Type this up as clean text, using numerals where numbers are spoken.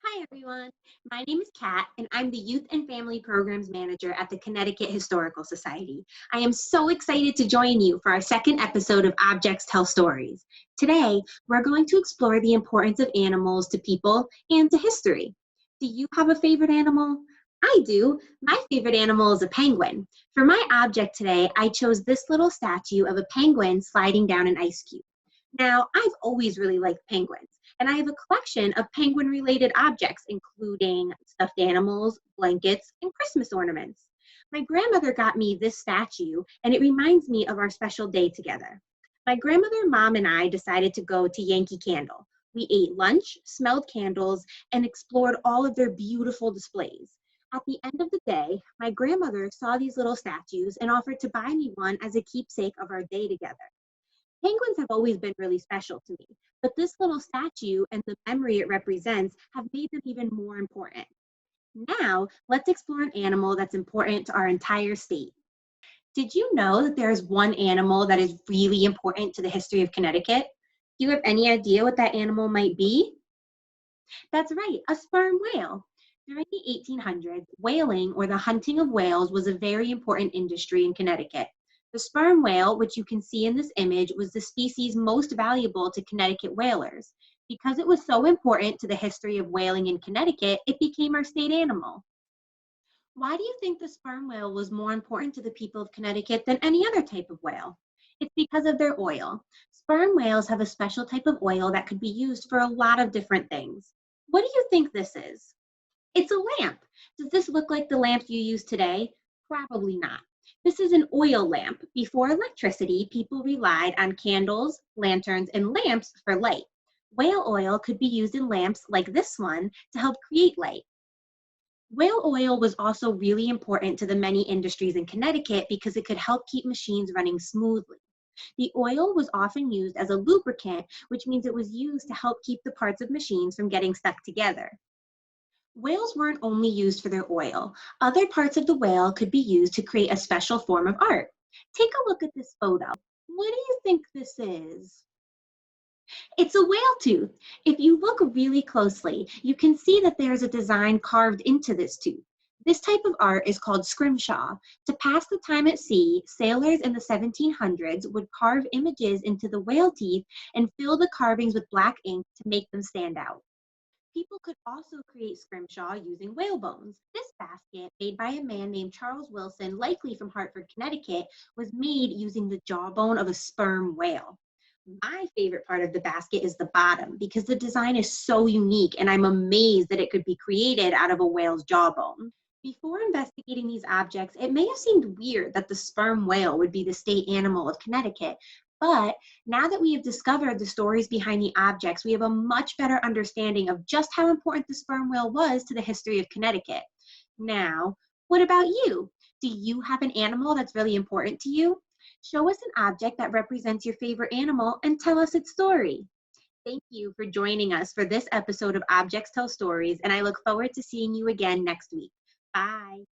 Hi, everyone. My name is Kat, and I'm the Youth and Family Programs Manager at the Connecticut Historical Society. I am so excited to join you for our second episode of Objects Tell Stories. Today, we're going to explore the importance of animals to people and to history. Do you have a favorite animal? I do. My favorite animal is a penguin. For my object today, I chose this little statue of a penguin sliding down an ice cube. Now, I've always really liked penguins, and I have a collection of penguin related objects, including stuffed animals, blankets, and Christmas ornaments. My grandmother got me this statue, and it reminds me of our special day together. My grandmother, mom, and I decided to go to Yankee Candle. We ate lunch, smelled candles, and explored all of their beautiful displays. At the end of the day, my grandmother saw these little statues and offered to buy me one as a keepsake of our day together. Penguins have always been really special to me, but this little statue and the memory it represents have made them even more important. Now, let's explore an animal that's important to our entire state. Did you know that there is one animal that is really important to the history of Connecticut? Do you have any idea what that animal might be? That's right, a sperm whale. During the 1800s, whaling or the hunting of whales was a very important industry in Connecticut. The sperm whale, which you can see in this image, was the species most valuable to Connecticut whalers. Because it was so important to the history of whaling in Connecticut, it became our state animal. Why do you think the sperm whale was more important to the people of Connecticut than any other type of whale? It's because of their oil. Sperm whales have a special type of oil that could be used for a lot of different things. What do you think this is? It's a lamp. Does this look like the lamp you use today? Probably not. This is an oil lamp. Before electricity, people relied on candles, lanterns, and lamps for light. Whale oil could be used in lamps like this one to help create light. Whale oil was also really important to the many industries in Connecticut because it could help keep machines running smoothly. The oil was often used as a lubricant, which means it was used to help keep the parts of machines from getting stuck together. Whales weren't only used for their oil. Other parts of the whale could be used to create a special form of art. Take a look at this photo. What do you think this is? It's a whale tooth. If you look really closely, you can see that there's a design carved into this tooth. This type of art is called scrimshaw. To pass the time at sea, sailors in the 1700s would carve images into the whale teeth and fill the carvings with black ink to make them stand out. People could also create scrimshaw using whale bones. This basket, made by a man named Charles Wilson, likely from Hartford, Connecticut, was made using the jawbone of a sperm whale. My favorite part of the basket is the bottom because the design is so unique and I'm amazed that it could be created out of a whale's jawbone. Before investigating these objects, it may have seemed weird that the sperm whale would be the state animal of Connecticut, but now that we have discovered the stories behind the objects, we have a much better understanding of just how important the sperm whale was to the history of Connecticut. Now, what about you? Do you have an animal that's really important to you? Show us an object that represents your favorite animal and tell us its story. Thank you for joining us for this episode of Objects Tell Stories, and I look forward to seeing you again next week. Bye.